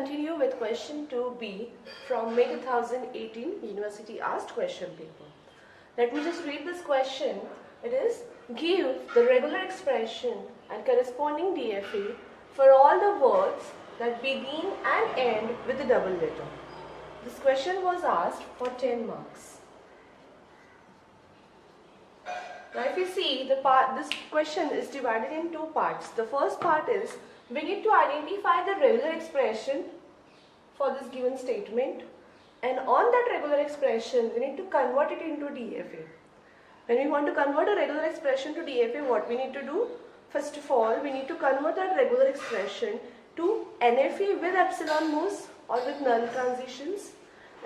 continue with question 2b from May 2018 University Asked Question Paper. Let me just read this question. It is, give the regular expression and corresponding DFA for all the words that begin and end with a double letter. This question was asked for 10 marks. Now if you see, this question is divided in two parts. The first part is, we need to identify the regular expression for this given statement, and on that regular expression we need to convert it into DFA. When we want to convert a regular expression to DFA, what we need to do? First of all, we need to convert that regular expression to NFA with epsilon moves or with null transitions,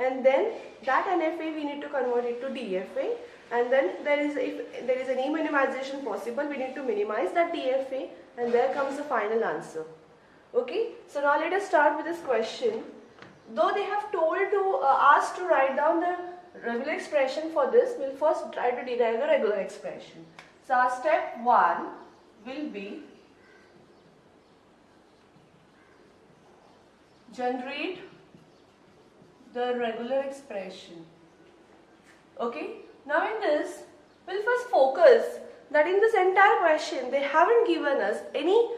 and then that NFA we need to convert it to DFA, and then if there is any minimization possible, we need to minimize that DFA, and there comes the final answer. Okay, so now let us start with this question. Though they have told to asked to write down the regular expression for this, we'll first try to derive the regular expression. So our step 1 will be generate the regular expression. Okay, now in this we'll first focus that in this entire question they haven't given us any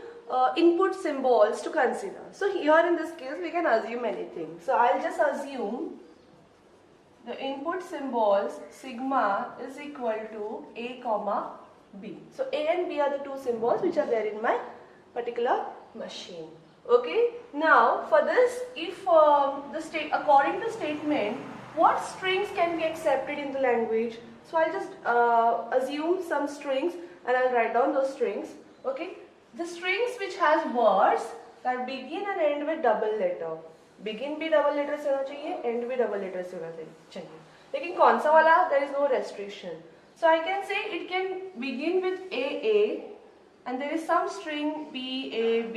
input symbols to consider. So here in this case we can assume anything. So I'll just assume the input symbols sigma is equal to A comma B. So A and B are the two symbols which are there in my particular machine. Okay. Now for this, if according to statement, what strings can be accepted in the language? So I'll just assume some strings and I'll write down those strings. Okay. The strings which has words that begin and end with double letter. Begin भी double letter से होना चाहिए, end भी double letter से होना चाहिए. लेकिन कौन सा वाला? There is no restriction. So I can say it can begin with AA, and there is some string BAB,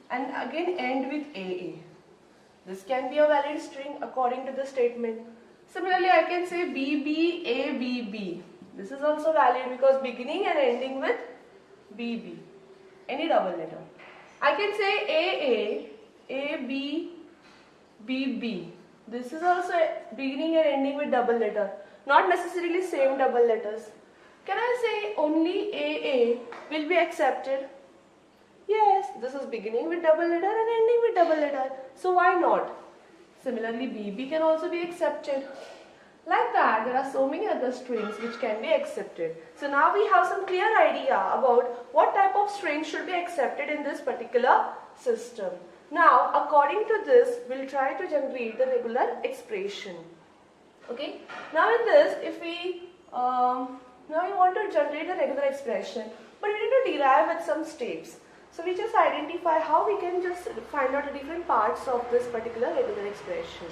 and again end with AA. This can be a valid string according to the statement. Similarly, I can say BBABB. This is also valid because beginning and ending with BB. Any double letter. I can say AA, AB, BB. This is also beginning and ending with double letter. Not necessarily same double letters. Can I say only AA will be accepted? Yes, this is beginning with double letter and ending with double letter. So why not? Similarly, BB can also be accepted. Like that, there are so many other strings which can be accepted. So now we have some clear idea about what type of strings should be accepted in this particular system. Now, according to this, we'll try to generate the regular expression. Okay. Now in this, if we now we want to generate the regular expression, but we need to derive with some steps. So we just identify how we can just find out the different parts of this particular regular expression.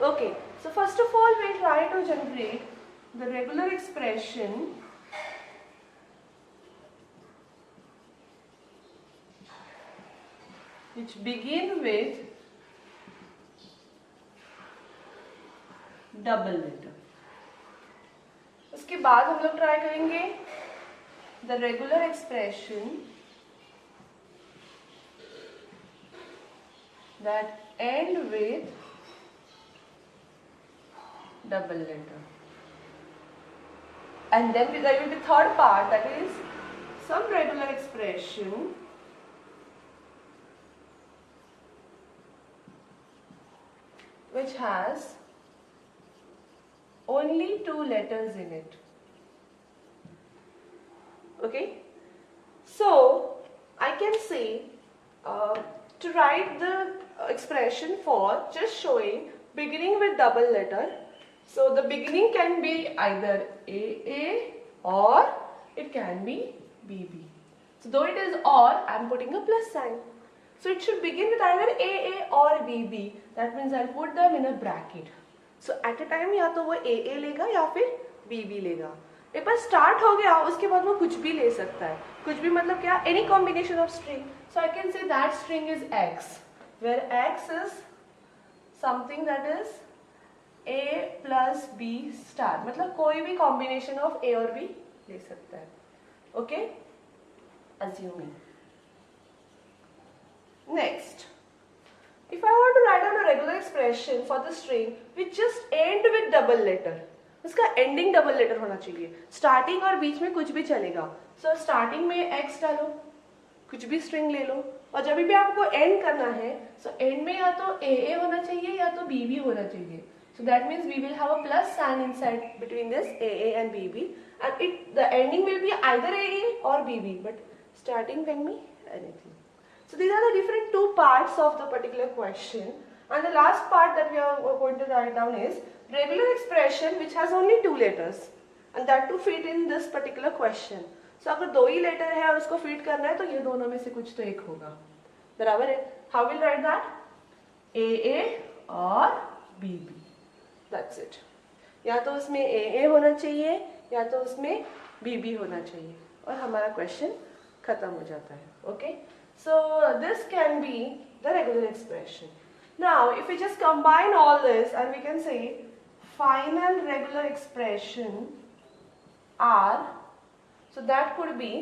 Okay, so first of all we'll try to generate the regular expression which begin with double letter. उसके बाद हम लोग try करेंगे the regular expression that end with double letter, and then there will be third part, that is some regular expression which has only two letters in it. Okay, so I can say to write the expression for just showing beginning with double letter. So the beginning can be either AA or it can be BB. So though it is or, I am putting a plus sign. So it should begin with either AA or BB. That means I'll put them in a bracket. So at a time या तो वो AA लेगा या फिर BB लेगा. एक बार start हो गया उसके बाद वो कुछ भी ले सकता है. कुछ भी मतलब क्या? Any combination of string. So I can say that string is X, where X is something that is A plus B star. मतलब कोई भी combination of A और B ले सकता है. Okay? Assuming. Next, if I want to write down a regular expression for the string which just end with double letter, उसका ending double letter होना चाहिए, starting और बीच में कुछ भी चलेगा. So starting में x डालो, कुछ भी string ले लो, और जब भी आपको end करना है, so end में या तो AA होना चाहिए या तो BB होना चाहिए. So that means we will have a plus sign inside between this AA and BB, and the ending will be either AA or BB, but starting can be anything. So these are the different two parts of the particular question, and the last part that we are going to write down is regular expression which has only two letters, and that to fit in this particular question. So अगर दो ही letter है और उसको fit करना है तो ये दोनों में से कुछ तो एक होगा, बराबर है. How will write that? AA और BB. That's it. या तो उसमें AA होना चाहिए या तो उसमें BB होना चाहिए और हमारा question खत्म हो जाता है. Okay. So this can be the regular expression. Now if we just combine all this and we can say final regular expression R, so that could be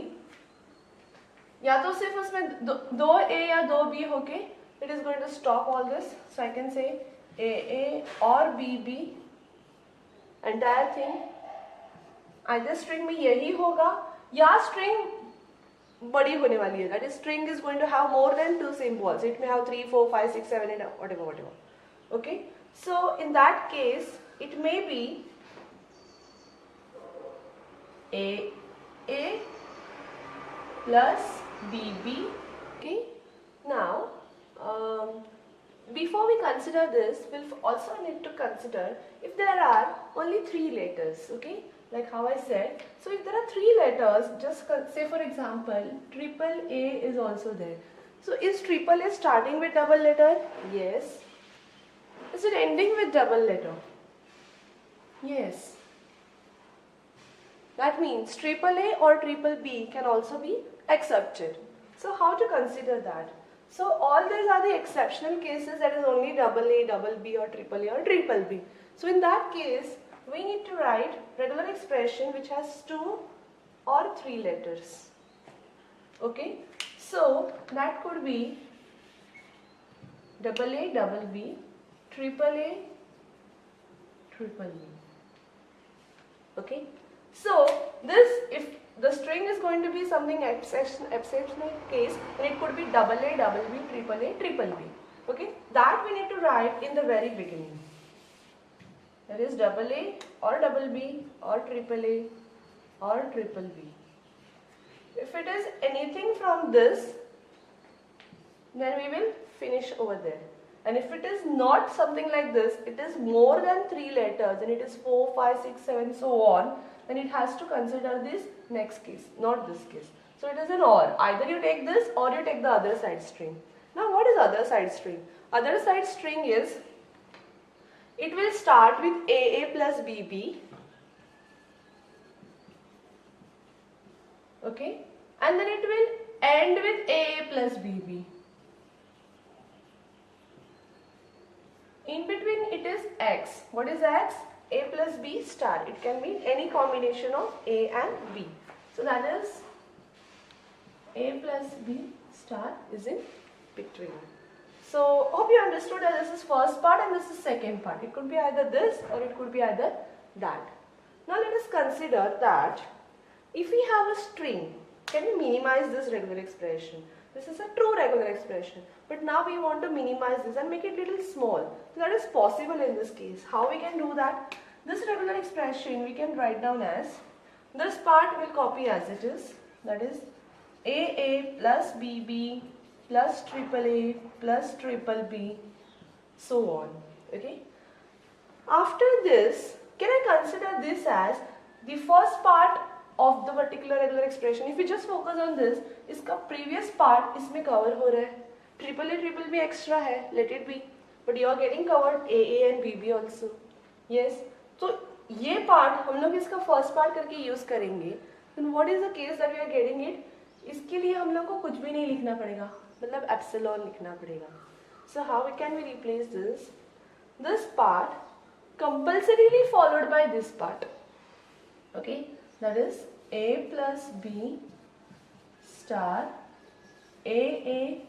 या तो सिर्फ उसमें दो A या दो B होके it is going to stop all this. So I can say AA or BB entire thing. either string में यही होगा या string बड़ी होने वाली है. That is, string is going to have more than two symbols. It may have 3, 4, 5, 6, 7, 8, whatever. Okay. So in that case, it may be A plus BB. Okay. Now, before we consider this, we'll also need to consider if there are only three letters. Okay. Like how I said, so if there are three letters, just say for example, triple A is also there. So is triple A starting with double letter? Yes. Is it ending with double letter? Yes. That means triple A or triple B can also be accepted. So how to consider that? So all these are the exceptional cases, that is only double A, double B or triple A or triple B. So in that case, we need to write regular expression which has two or three letters. Okay, so that could be double A, double B, triple A, triple B. Okay, so this, if the string is going to be something exceptional case, then it could be double A, double B, triple A, triple B. Okay, that we need to write in the very beginning. That is double A or double B or triple A or triple B. If it is anything from this, then we will finish over there. And if it is not something like this, it is more than three letters and it is 4, 5, 6, 7, so on, then it has to consider this next case, not this case. So it is an or. Either you take this or you take the other side string. Now what is other side string? Other side string is, it will start with AA plus BB, okay, and then it will end with AA plus BB. In between it is X. What is X? A plus B star. It can be any combination of A and B. So that is A plus B star is in between. So hope you understood that this is first part and this is second part. It could be either this or it could be either that. Now let us consider that if we have a string, can we minimize this regular expression? This is a true regular expression, but now we want to minimize this and make it little small. So that is possible in this case. How we can do that? This regular expression we can write down as, this part will copy as it is, that is AA plus BB plus triple A plus triple B, so on. Okay. After this, can I consider this as the first part of the particular regular expression? If we just focus on this, इसका previous part इसमें cover हो रहा है, triple B extra है, let it be, but you are getting covered AA and BB also. Yes. तो ये part हम लोग इसका first part करके use करेंगे. Then what is the case that we are getting it? इसके लिए हम लोग को कुछ भी नहीं लिखना पड़ेगा, मतलब epsilon लिखना पड़ेगा. So how can we replace this? This part compulsorily followed by this part. Okay, that is A plus B star AA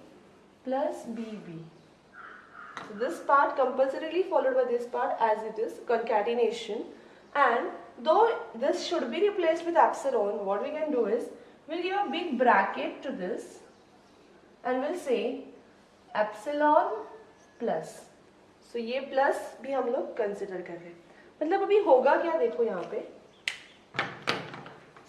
plus BB. So this part compulsorily followed by this part as it is concatenation, and though this should be replaced with epsilon, what we can do is we'll give a big bracket to this and we'll say epsilon plus. So ये plus भी हम लोग consider कर रहे हैं. मतलब अभी होगा क्या देखो यहाँ पे,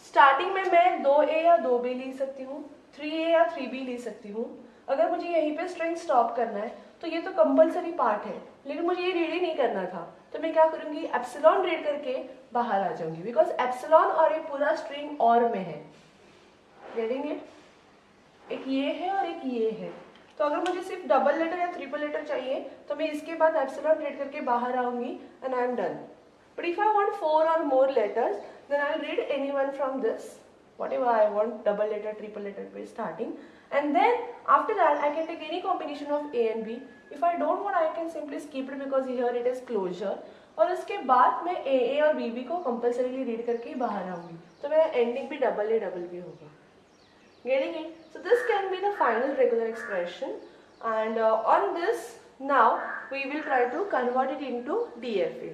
स्टार्टिंग में मैं 2a या 2b ले सकती हूँ, 3a या 3b ले सकती हूँ. अगर मुझे यहीं पे स्ट्रिंग स्टॉप करना है तो ये तो कंपलसरी पार्ट है, लेकिन मुझे ये रीड ही नहीं करना था, तो मैं क्या करूँगी, एप्सिलॉन रीड करके बाहर आ जाऊंगी, बिकॉज एप्सिलॉन और ये पूरा स्ट्रिंग और में है. Getting it? एक ये है और एक ये है. तो अगर मुझे सिर्फ डबल लेटर या ट्रिपल लेटर चाहिए तो मैं इसके बाद एप्सिलॉन रीड करके बाहर आऊंगी and I am done. But if I want 4 or more letters, then I'll read anyone from this, whatever I want, double letter, triple letter by starting, and then after that I can take any combination of A and B. If I don't want, I can simply skip it because here it is closure. और उसके बाद मैं A और B को compulsorily read करके ही बाहर आऊंगी, तो मेरा एंडिंग भी डबल A डबल B होगा. Getting it? So this can be the final regular expression, and on this now we will try to convert it into DFA.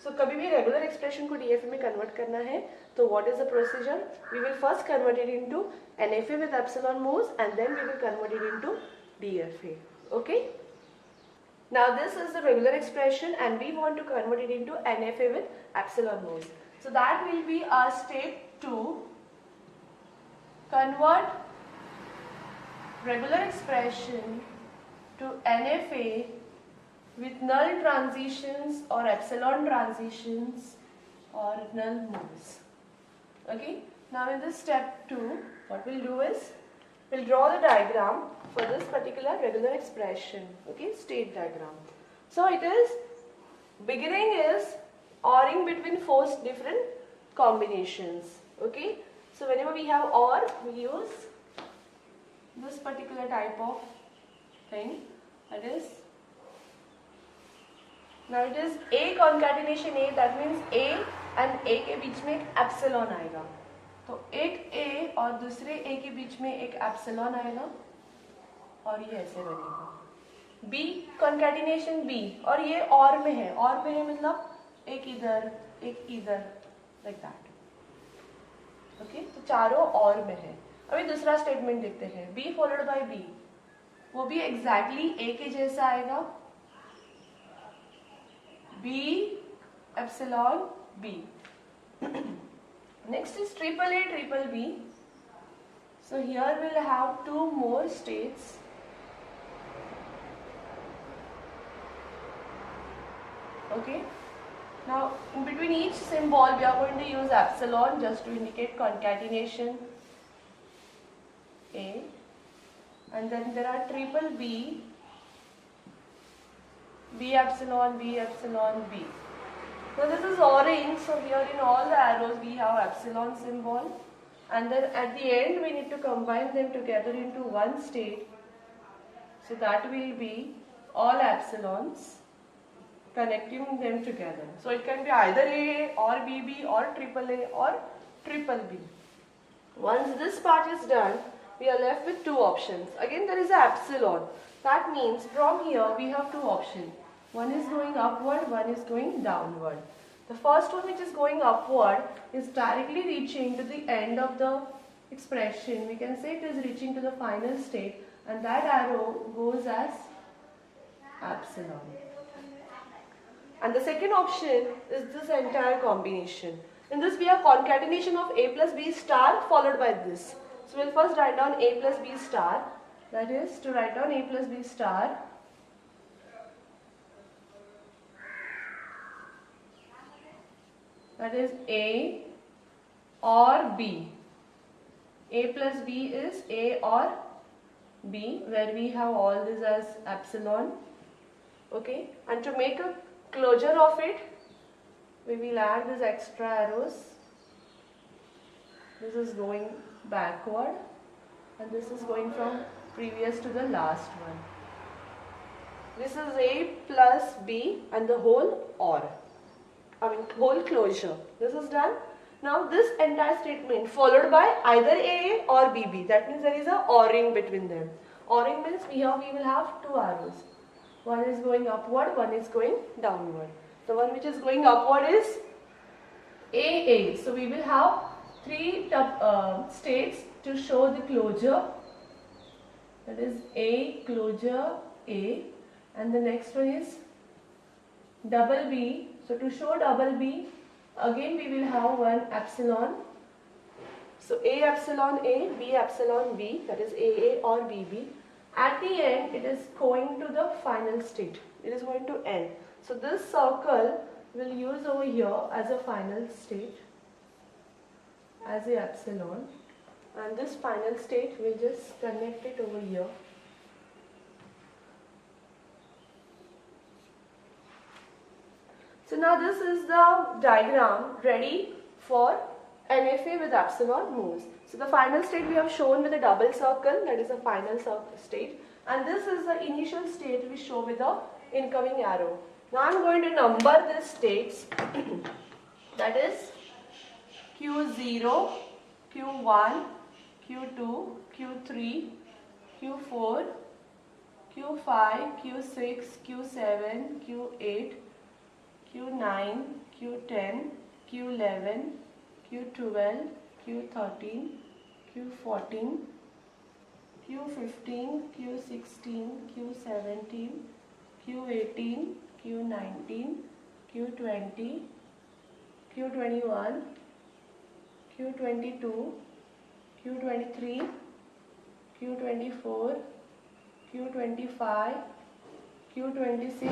So कभी भी regular expression को DFA में convert करना है तो what is the procedure? We will first convert it into NFA with epsilon moles and then we will convert it into DFA. Okay? Now this is the regular expression and we want to convert it into NFA with epsilon moles. So that will be our step 2. Convert regular expression to NFA with null transitions or epsilon transitions or null moles. Okay, now in this step 2, what we'll do is we'll draw the diagram for this particular regular expression. Okay, state diagram. So it is, beginning is ORing between 4 different combinations. Okay, so whenever we have OR, we use this particular type of thing. That is, now it is A concatenation A, that means A and A के बीच में एक epsilon आएगा, तो एक A और दूसरे A के बीच में एक एप्सिलॉन आएगा और ये ऐसे बनेगा. B concatenation B, और ये और में है, और में है मतलब एक इधर like that. ओके, तो चारों और में है. अभी दूसरा स्टेटमेंट देखते हैं, B फॉलोड बाय B, वो भी एग्जैक्टली A के जैसा आएगा, B epsilon B. Next is triple A triple B. So here we'll have 2 more states. Okay. Now in between each symbol we are going to use epsilon just to indicate concatenation A, and then there are triple B, B epsilon B. Now this is orange, so here in all the arrows we have epsilon symbol, and then at the end we need to combine them together into one state, so that will be all epsilons connecting them together. So it can be either A or BB or triple A or triple B. Once this part is done, we are left with 2 options. Again there is a epsilon. That means from here we have 2 options. One is going upward, one is going downward. The first one, which is going upward, is directly reaching to the end of the expression. We can say it is reaching to the final state, and that arrow goes as epsilon. And the second option is this entire combination. In this we have concatenation of A plus B star followed by this. So we'll first write down A plus B star. That is, to write down A plus B star, that is A or B. A plus B is A or B, where we have all this as epsilon. Okay, and to make a closure of it, we will add these extra arrows. This is going backward and this is going from previous to the last one. This is A plus B and the whole OR, whole closure. This is done. Now this entire statement followed by either A or BB. That means there is a ORing between them. ORing means here we will have 2 arrows. One is going upward, one is going downward. The one which is going upward is AA. So we will have three states to show the closure. That is A, closure A, and the next one is double B. So to show double B, again we will have one epsilon. So A epsilon A, B epsilon B, that is AA or BB. At the end, it is going to the final state. It is going to end. So this circle will use over here as a final state, as a epsilon, and this final state will just connect it over here. So now this is the diagram ready for NFA with epsilon moves. So the final state we have shown with a double circle, that is the final state, and this is the initial state we show with the incoming arrow. Now I am going to number these states that is Q0, Q1, Q2, Q3, Q4, Q5, Q6, Q7, Q8, Q9, Q10, Q11, Q12, Q13, Q14, Q15, Q16, Q17, Q18, Q19, Q20, Q21, Q22, Q23, Q24, Q25, Q26,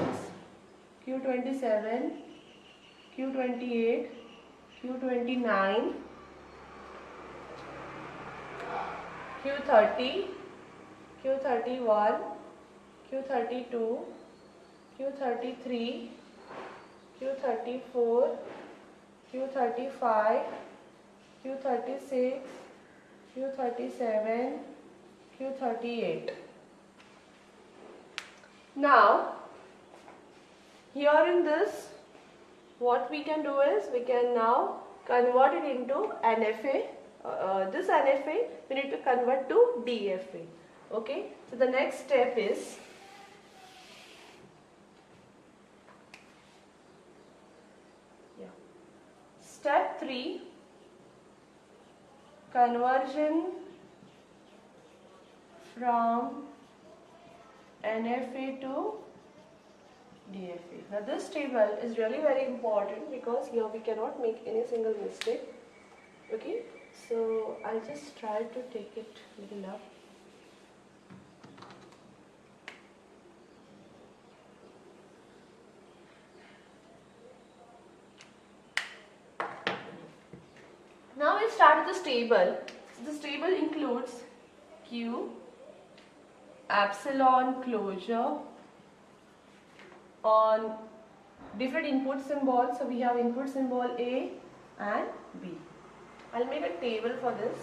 Q27, Q28, Q29, Q30, Q31, Q32, Q33, Q34, Q35, Q36, Q37, Q38. Now, here in this, what we can do is, we can now convert it into NFA. This NFA, we need to convert to DFA. Okay, so the next step is, step 3, conversion from NFA to DFA. Now this table is really very important because here we cannot make any single mistake. Okay, so I'll just try to take it a little up. Now we'll start with this table. So this table includes Q, epsilon closure on different input symbols. So we have input symbol A and B. I'll make a table for this.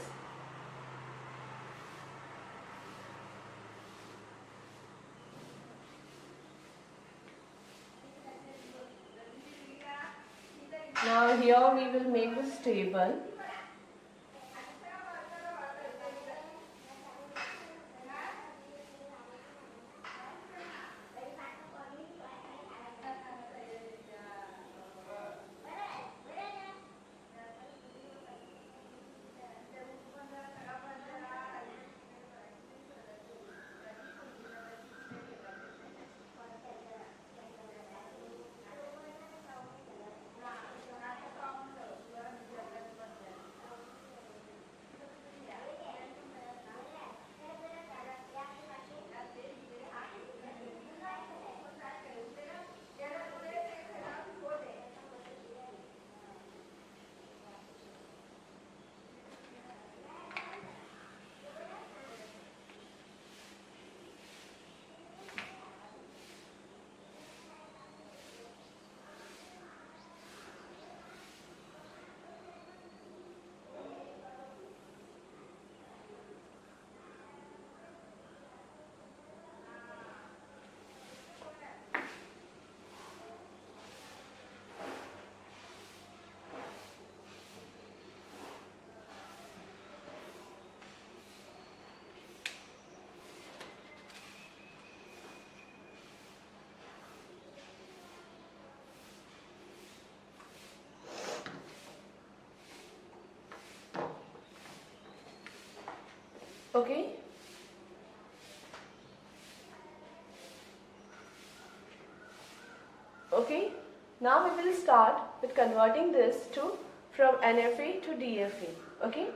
Now here we will make this table. Okay. Okay. Now we will start with converting this to from NFA to DFA. Okay.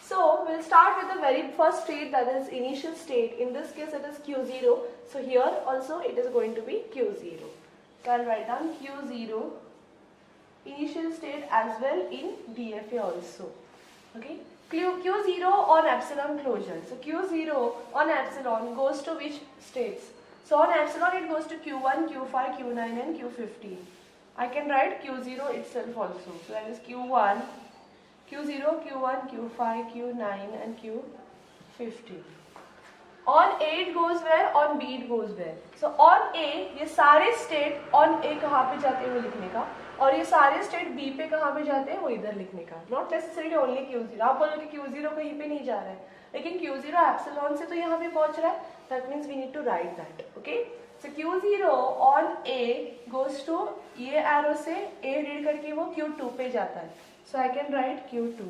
So we'll start with the very first state, that is initial state. In this case it is Q0. So here also it is going to be Q0. So I'll write down Q0 initial state as well in DFA also. Okay. Q0 on epsilon closure. So Q0 on epsilon goes to which states? So on epsilon it goes to Q1, Q5, Q9 and Q15. I can write Q0 itself also. So that is Q1, Q0, Q1, Q5, Q9 and Q15. On A it goes where? On B it goes where? So on A ये सारे state on A कहाँ पे जाते हैं वो लिखने का, और ये सारे स्टेट B पे कहाँ पे जाते हैं वो इधर लिखने का. Not necessarily only Q0. आप बोलोगे Q0 कहीं पे नहीं जा रहा है, लेकिन Q0 एप्सिलॉन से तो यहाँ पे पहुँच रहा है. That means we need to write that. Okay. So Q0 on A goes to, ये एरो से A रीड करके वो Q2 पे जाता है. So I can write Q2.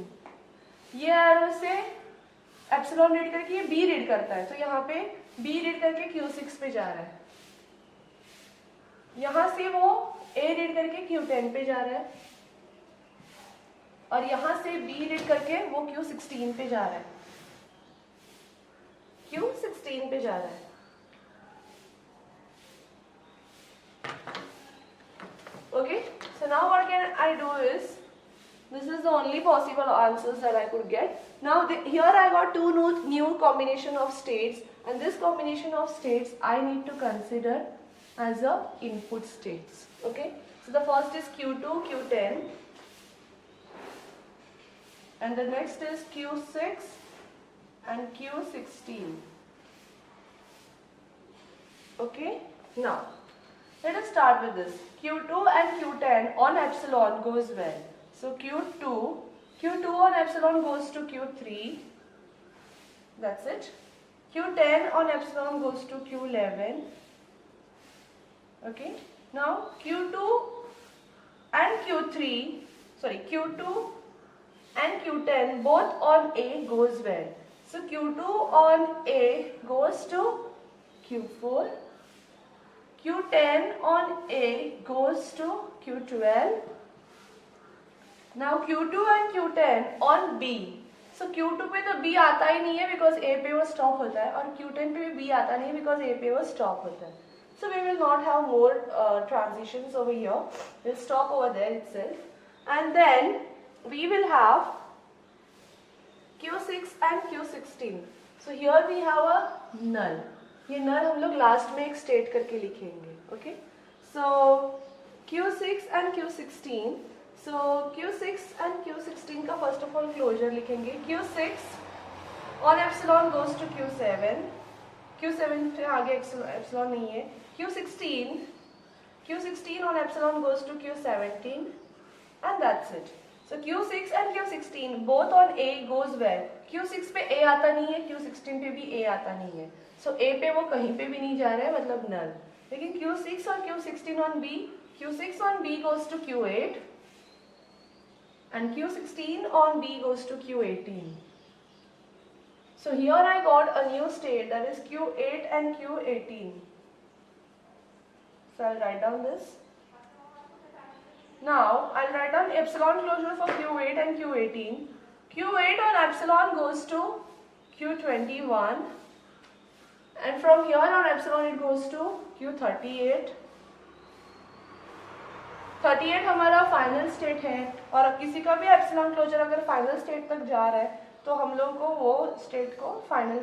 ये एरो से एप्सिलॉन रीड करके ये B रीड करता है, तो यहाँ पे B रीड करके Q6 पे जा रहा है. यहाँ से वो A रीड करके Q10 पे जा रहा है, और यहाँ से B रीड करके वो Q16 पे जा रहा है. Q16 पे जा रहा है. Okay, so now what can I do is, this is the only possible answers that I could get. Now here I got two new combination of states, and this combination of states I need to consider as a input states. Okay, so the first is Q2, Q10, and the next is Q6 and Q16. Okay, now let us start with this. Q2 and Q10 on epsilon goes where? So Q2 on epsilon goes to Q3. That's it. Q10 on epsilon goes to Q11. Okay. Now Q2 and Q2 and Q10 both on A goes where? So Q2 on A goes to Q4. Q10 on A goes to Q12. Now Q2 and Q10 on B. So Q2 पे तो B आता ही नहीं है because A पे वो stop होता है, और Q10 पे भी B आता नहीं है because A पे वो stop होता है. So we will not have more transitions over here. We'll stop over there itself, and then we will have Q6 and Q16. So here we have a null. ये null हम लोग last में एक state करके लिखेंगे. Okay. So Q6 and Q16. So Q6 and Q16 का first of all closure लिखेंगे. Q6 on epsilon goes to Q7. Q7 से आगे epsilon नहीं है. Q16 on epsilon goes to Q17, and that's it. So Q6 and Q16 both on A goes where? Q6 पे A आता नहीं है, Q16 पे भी A आता नहीं है. So A पे वो कहीं पे भी नहीं जा रहा है, मतलब null. लेकिन Q6 और Q16 on B, Q6 on B goes to Q8, and Q16 on B goes to Q18. So here I got a new state, that is Q8 and Q18. So I'll write down this. Now I'll write down epsilon closure for Q8 and Q18. Q8 on epsilon goes to Q21, and from here on epsilon it goes to Q38. 38 हमारा final state है, और किसी का भी epsilon closure अगर final state तक जा रहा है तो हम लोग को वो स्टेट को फाइनल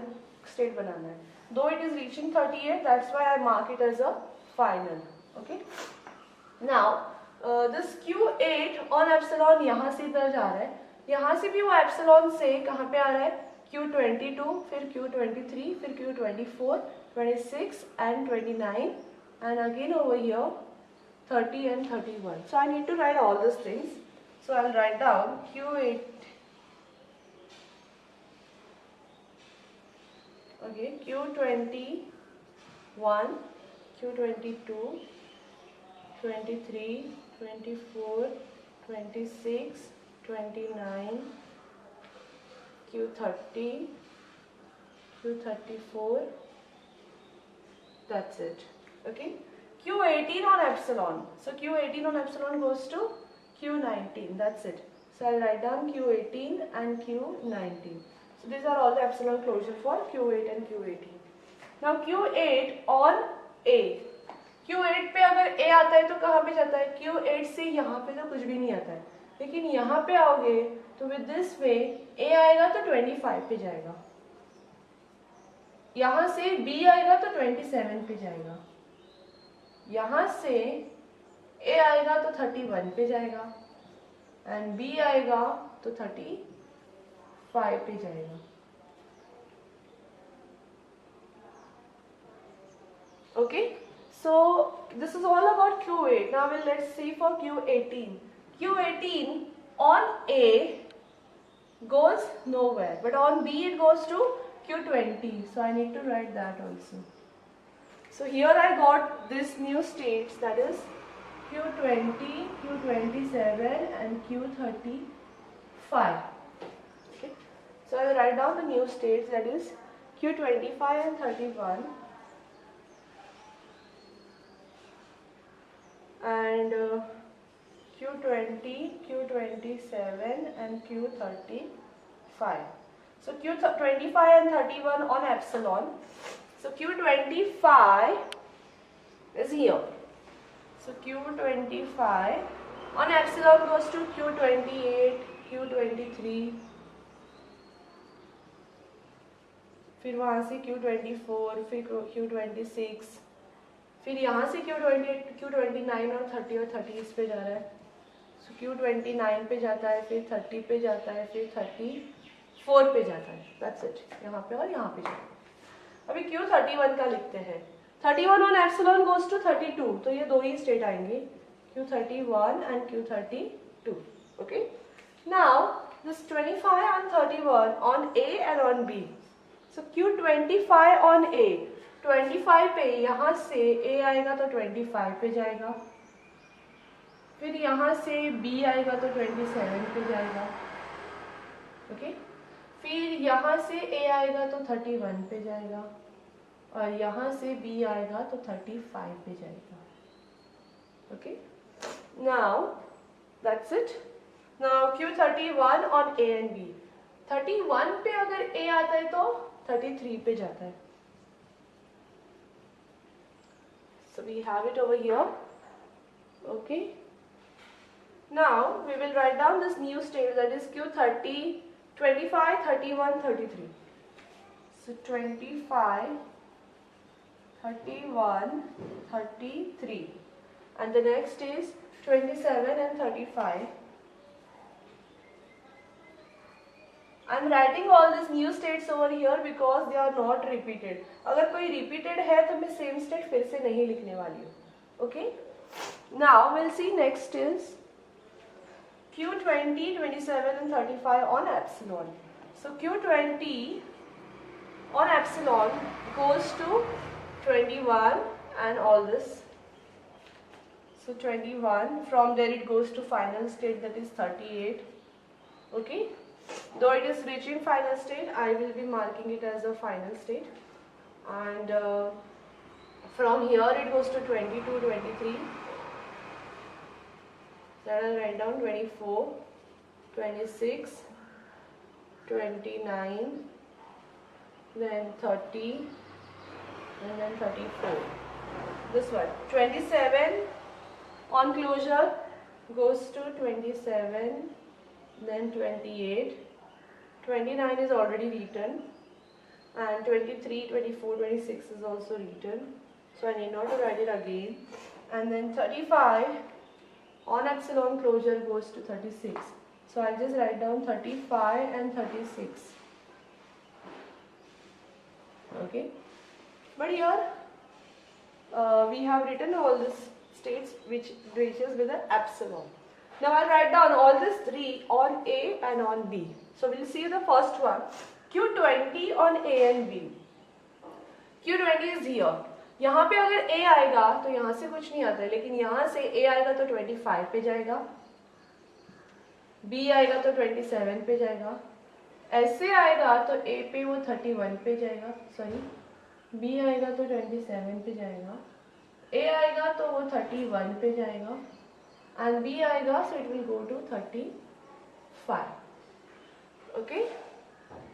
स्टेट बनाना है. Though it is reaching 38, that's why I mark it as a final. Okay. Now this Q8 on epsilon यहाँ से इधर जा रहा है, यहाँ से भी वो एप्सिलॉन से कहाँ पे आ रहा है? Q22, फिर Q23, फिर Q24, 26 and 29, and again over here 30 and 31. So I need to write all these things. So I'll write down Q8. Okay, Q21, Q22, 23, 24, 26, 29, Q30, to 34. That's it. Okay. Q18 on epsilon. So Q18 on epsilon goes to Q19. That's it. So I'll write down Q18 and Q19. So these are all the epsilon closure for Q8 and Q18. Now Q8 on A. Q8 पे अगर A आता है तो कहाँ पे जाता है? Q8 से यहाँ पे तो कुछ भी नहीं आता है, लेकिन यहाँ पे आओगे तो विद दिस वे A आएगा तो 25 पे जाएगा, यहाँ से B आएगा तो 27 पे जाएगा, यहाँ से A आएगा तो 31 पे जाएगा एंड B आएगा तो 35 पे जाएगा. Okay, so this is all about Q8. Now let's see for Q18. Q18 on A goes nowhere, but on B it goes to Q20. So I need to write that also. So here I got this new states, that is Q20, Q27 and Q35. Okay. So I will write down the new states, that is Q25 and 31. And Q20, Q27 and Q35. So Q25 and 31 on epsilon. So Q25 is here. So Q25 on epsilon goes to Q28, Q23, फिर वहाँ से Q24, फिर Q26, फिर यहाँ से Q28, Q29 और 30 और 30 इस पे जा रहा है. So Q29 पे जाता है, फिर 30 पे जाता है, फिर 34 पे जाता है. That's it. यहाँ पे और यहाँ पे जाता है. अभी Q31 का लिखते हैं. 31 on epsilon goes to 32. तो ये दो ही स्टेट आएंगे, Q31 and Q32. Okay. Now this 25 and 31 on A and on B. So Q25 on A. 25 पे यहाँ से A आएगा तो 25 पे जाएगा, फिर यहाँ से B आएगा तो 27 पे जाएगा. ओके. फिर यहाँ से A आएगा तो 31 पे जाएगा और यहाँ से B आएगा तो 35 पे जाएगा. Okay. Now that's it. Now Q31 on A and B. 31 पे अगर A आता है तो 33 पे जाता है. So we have it over here. Okay. Now we will write down this new state, that is Q30, 25, 31, 33. So 25, 31, 33. And the next is 27 and 35. I am writing all these new states over here because they are not repeated. अगर कोई repeated है तो मैं same state फिर से नहीं लिखने वाली हूँ. Okay? Now we'll see next is Q20, 27 and 35 on epsilon. So Q20 on epsilon goes to 21 and all this. So 21, from there it goes to final state, that is 38. Okay? Though it is reaching final state, I will be marking it as a final state. And from here it goes to 22, 23. Then I'll write down 24, 26, 29, then 30, and then 34. This one. 27 on closure goes to 27, then 28. 29 is already written, and 23, 24, 26 is also written, so I need not to write it again. And then 35 on epsilon closure goes to 36, so I'll just write down 35 and 36. Okay, but here we have written all these states which reaches with an epsilon. Now I'll write down all these three on A and on B. So we'll see the first one, Q20 on A and B. Q20 is here. यहाँ पे अगर A आएगा तो यहाँ से कुछ नहीं आता है, लेकिन यहाँ से A आएगा तो 25 पे जाएगा, B आएगा तो 27 पे जाएगा, ऐसे आएगा तो A पे वो 31 पे जाएगा, सॉरी B आएगा तो 27 पे जाएगा, A आएगा तो वो 31 पे जाएगा and B आएगा so it will go to 35. Okay,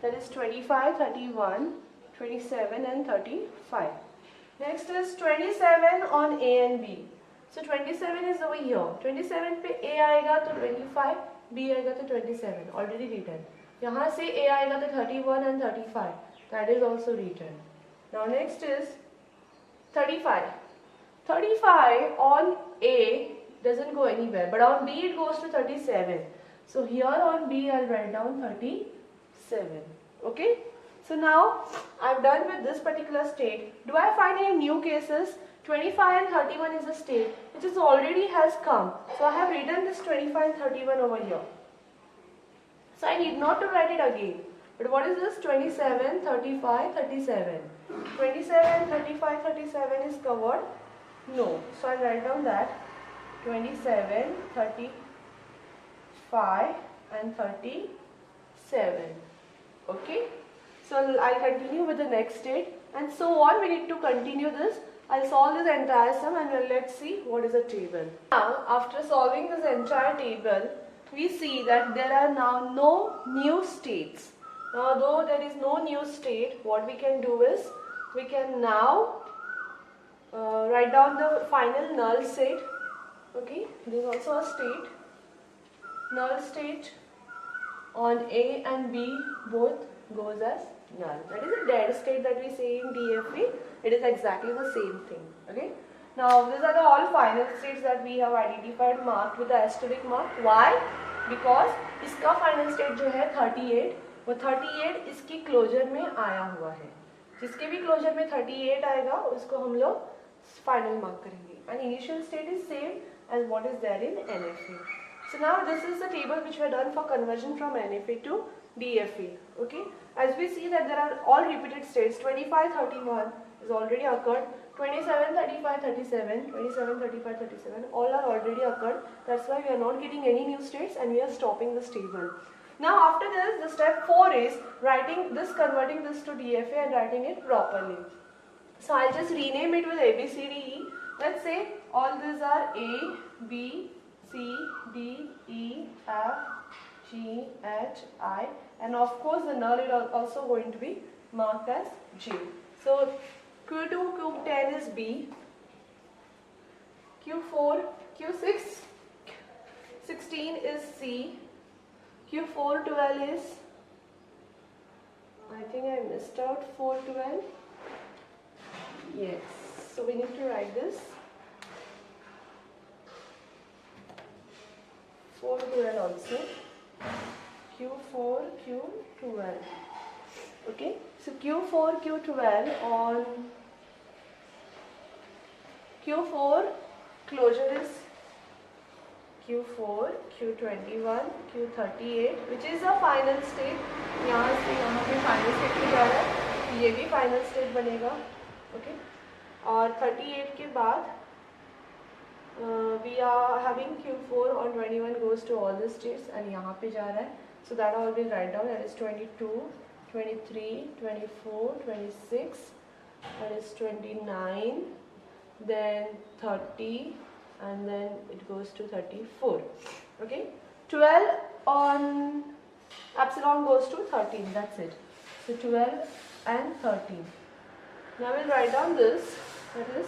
that is 25, 31, 27 and 35. Next is 27 on A and B. So 27 is over here. 27 पे A आएगा तो 25, B आएगा तो 27, already written. यहाँ से A आएगा तो 31 and 35, that is also written. Now next is 35. 35 on A doesn't go anywhere, but on B it goes to 37. So here on B I'll write down 37. Okay? So now I've done with this particular state. Do I find any new cases? 25 and 31 is a state which is already has come. So I have written this 25 and 31 over here. So I need not to write it again. But what is this? 27, 35, 37. 27, 35, 37 is covered? No. So I'll write down that 27, 35 and 37. Okay? So I'll continue with the next state and so on. We need to continue this. I'll solve this entire sum and let's see what is the table. Now after solving this entire table, we see that there are now no new states. Now though there is no new state, what we can do is we can now write down the final null state. Okay, there is also a state. Null state on A and B both goes as null. That is a dead state that we say in DFV. It is exactly the same thing. Okay. Now these are the all final states that we have identified, marked with the asterisk mark. Why? Because इसका final state जो है 38, वो 38 इसकी closure में आया हुआ है. जिसके भी closure में 38 आएगा उसको हम लोग final mark करेंगे. And initial state is same as what is there in NFA. So now this is the table which we have done for conversion from NFA to DFA. Okay. As we see that there are all repeated states. 25, 31 is already occurred. 27, 35, 37, 27, 35, 37 all are already occurred. That's why we are not getting any new states and we are stopping this table. Now after this, the step 4 is writing this, converting this to DFA and writing it properly. So I'll just rename it with A, B, C, D, E. Let's say all these are A, B, C, D, E, F, G, H, I, and of course the null is also going to be marked as J. So Q2, Q10 is B, Q4, Q6, 16 is C, Q4, 12 is, I think I missed out 4, 12, yes, so we need to write this, 4, 12 also, Q4, Q12, okay, so Q4, Q12 on Q4 closure is Q4, Q21, Q38 which is a final state. यहाँ से यहाँ पे final state पे जा रहा है, ये भी final state बनेगा, okay? और 38 के बाद we are having Q4 on 21 goes to all the states and यहाँ पे जा रहा है, so that I will write down, that is 22, 23, 24, 26, that is 29, then 30 and then it goes to 34. Okay, 12 on epsilon goes to 13, that's it. So 12 and 13. Now we'll write down this, that is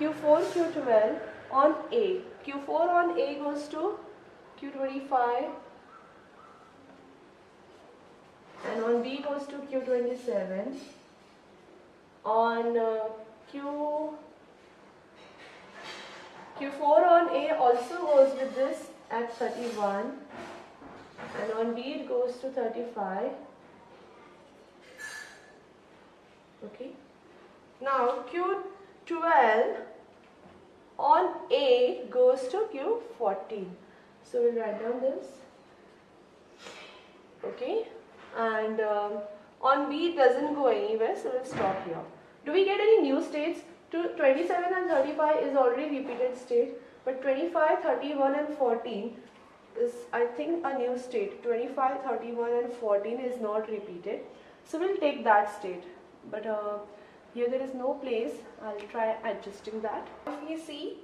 Q4, Q12 on A. Q4 on A goes to Q25 and on B goes to Q27. On Q4 on A also goes with this at 31 and on B it goes to 35. Okay. Now Q12 on A goes to Q14. So we'll write down this. Okay. And on B it doesn't go anywhere, so we'll stop here. Do we get any new states? 27 and 35 is already repeated state, but 25, 31 and 14 is, I think, a new state. 25, 31 and 14 is not repeated. So we'll take that state. But here there is no place. I'll try adjusting that. If you see,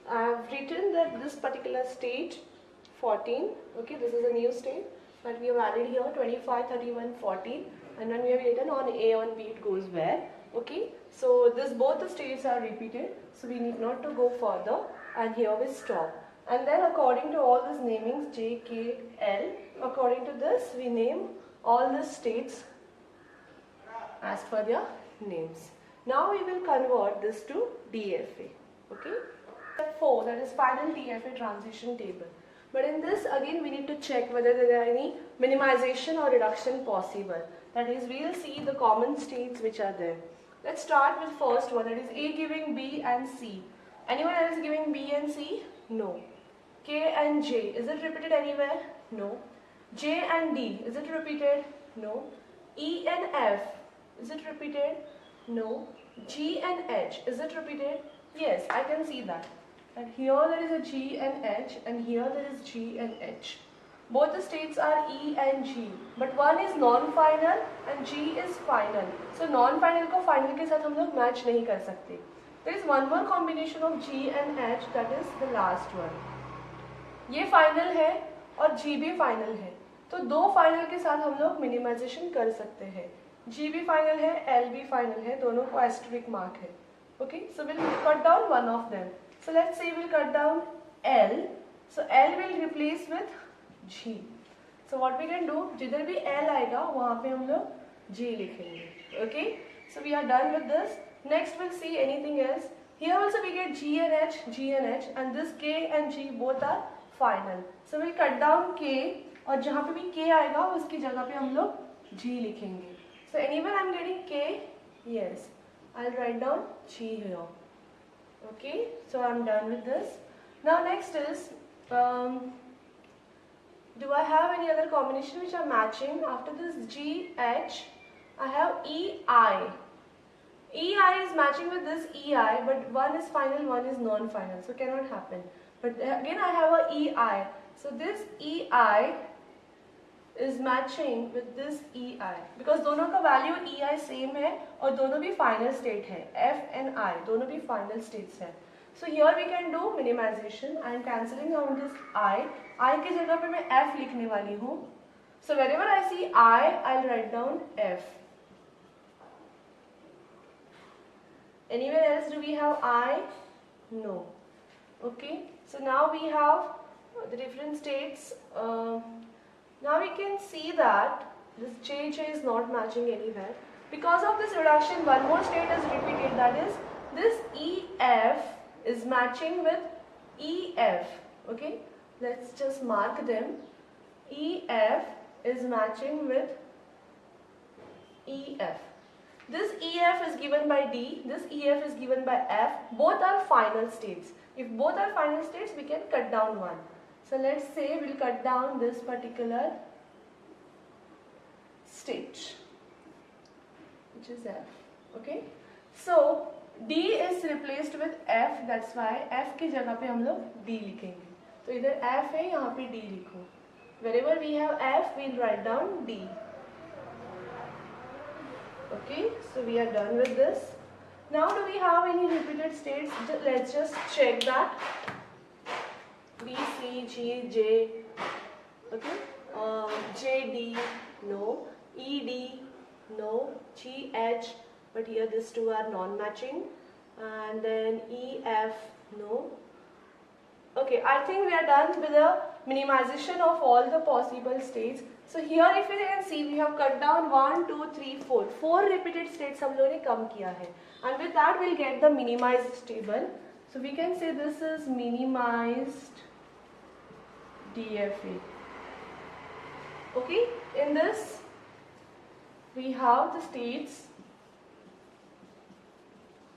I have written that this particular state 14, okay, this is a new state, but we have added here 25, 31, 14, and then we have written on A, on B it goes where, okay. So this, both the states are repeated, so we need not to go further, and here we stop. And then according to all these namings, J, K, L, according to this we name all the states as per their names. Now we will convert this to DFA, okay. Step 4, that is final DFA transition table. But in this again we need to check whether there are any minimization or reduction possible. That is, we will see the common states which are there. Let's start with first one, that is A giving B and C. Anyone else giving B and C? No. K and J, is it repeated anywhere? No. J and D, is it repeated? No. E and F, is it repeated? No. G and H, is it repeated? Yes, I can see that. And here there is a G and H, and here there is G and H. Both the states are E and G, but one is non-final and G is final. So non-final को final के साथ हम लोग match नहीं कर सकते. There is one more combination of G and H, that is the last one. ये final है और G भी final है. तो दो final के साथ हम लोग minimization कर सकते हैं. G भी final है, L भी final है, दोनों को asterisk mark है. Okay, so we'll cut down one of them. So let's say we'll cut down L. So L will replace with G. So what we can do, जिधर भी L आएगा वहाँ पे हम लोग G लिखेंगे. Okay, so we are done with this. Next we'll see anything else. Here also we get G and H, G and H, and this K and G both are final. So we'll cut down K, और जहाँ पे भी K आएगा उसकी जगह पे हम लोग G लिखेंगे. So anywhere I'm getting K, yes, I'll write down G here. Okay, so I'm done with this. Now next is, do I have any other combination which are matching? After this G, H, I have E, I. E, I is matching with this E, I, but one is final, one is non-final, so cannot happen. But again I have a E, I. So this E, I is matching with this E, I. Because दोनों का value E, I same है और दोनों भी final state है. F and I, दोनों भी final states है. So here we can do minimization. I am cancelling out this I. I की जगह पे मैं F लिखने वाली हूँ. So wherever I see I, I'll write down F. Anywhere else do we have I? No. Okay. So now we have the different states. Now we can see that this JJ is not matching anywhere. Because of this reduction, one more state is repeated, that is this EF is matching with EF. Okay, let's just mark them. EF is matching with EF. This EF is given by D, this EF is given by F. Both are final states. If both are final states, we can cut down one. So let's say we'll cut down this particular state, which is F. Okay. So D is replaced with F. That's why F की जगह पे हम लोग D लिखेंगे. तो इधर F है, यहाँ पे D लिखो. Wherever we have F, we'll write down D. Okay. So we are done with this. Now, do we have any repeated states? Let's just check that. B, C, G, J, okay, J, D, no, E, D, no, G, H, but here these two are non-matching, and then E, F, no. Okay, I think we are done with the minimization of all the possible states. So here if you can see, we have cut down 1, 2, 3, 4. 4 repeated states हम लोगों ने कम किया है. And with that we'll get the minimized table. So we can say this is minimized DFA. Okay, in this we have the states.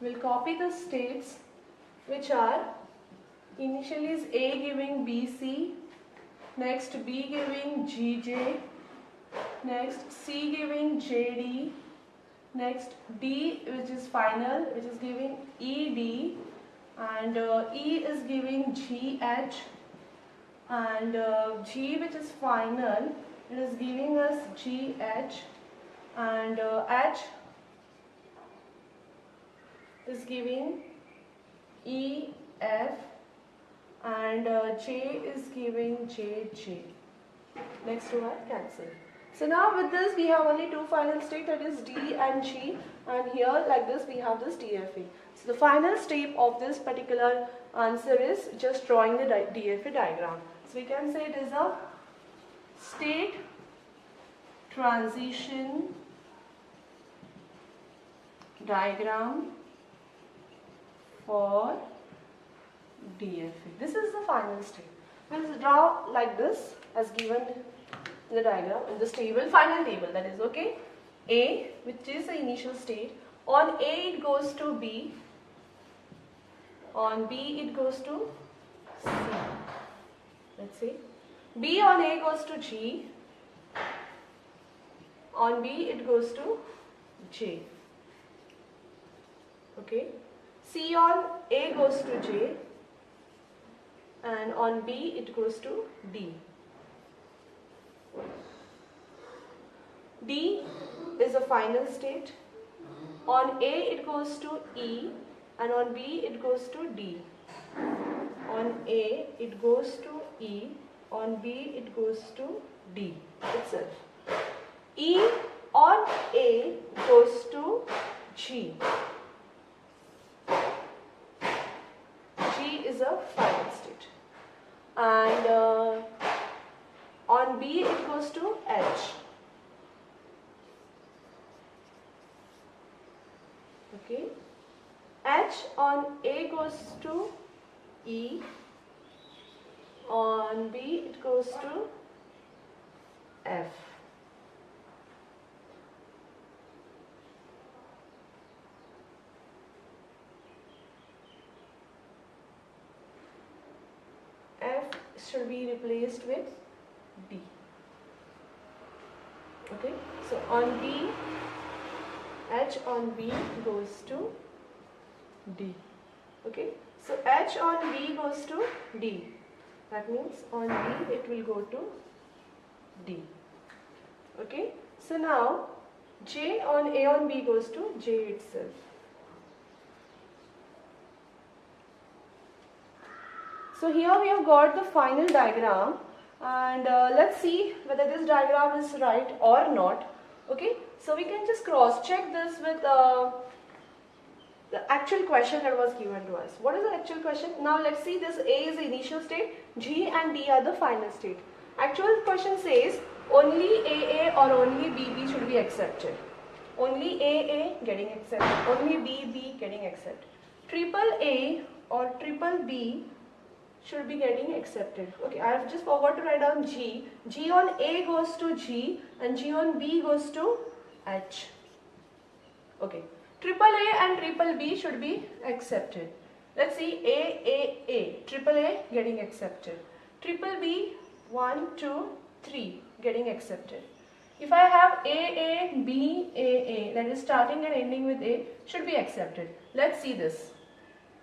We'll copy the states which are initially is A giving BC, next B giving GJ, next C giving JD, next D which is final, which is giving ED, and E is giving GH, and G, which is final, it is giving us GH, and H is giving EF, and J is giving JJ. Next one, cancel. So now with this we have only two final state, that is D and G, and here like this we have this DFA. So the final step of this particular answer is just drawing the DFA diagram. So we can say it is a state transition diagram for DFA. This is the final step. We'll draw like this as given in the diagram in this table, final table, that is okay. A, which is the initial state, on A it goes to B, on B it goes to C. Let's see. B on A goes to G, on B it goes to J. Okay. C on A goes to J, and on B it goes to D. D is a final state. On A it goes to E, and on B it goes to D. On A it goes to E, on B it goes to D itself. E on A goes to G. G is a final state. And on B it goes to H. Okay. H on A goes to E, on B it goes to F. F should be replaced with D. Okay, so on B, H on B goes to D. Okay, so H on B goes to D. That means on B it will go to D. Okay, so now J on A on B goes to J itself. So here we have got the final diagram, and let's see whether this diagram is right or not. Okay, so we can just cross check this with the actual question that was given to us. What is the actual question? Now let's see, this A is the initial state, G and D are the final state. Actual question says only AA or only BB should be accepted. Only AA getting accepted, only BB getting accepted. Triple A or triple B should be getting accepted. Okay, I have just forgot to write down G. G on A goes to G and G on B goes to H. Okay, triple A and triple B should be accepted. Let's see, A, triple A getting accepted. Triple B, 1, 2, 3 getting accepted. If I have A, B, A, that is starting and ending with A, should be accepted. Let's see this.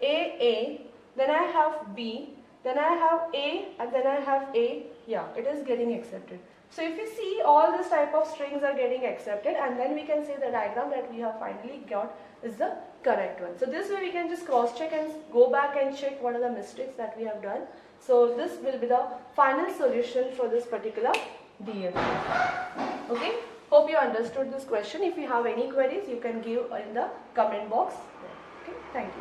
A, then I have B, then I have A, and then I have A. Yeah, it is getting accepted. So if you see, all this type of strings are getting accepted, and then we can say the diagram that we have finally got is the correct one. So this way we can just cross check and go back and check what are the mistakes that we have done. So this will be the final solution for this particular DFA. Okay, hope you understood this question. If you have any queries, you can give in the comment box. Okay, thank you.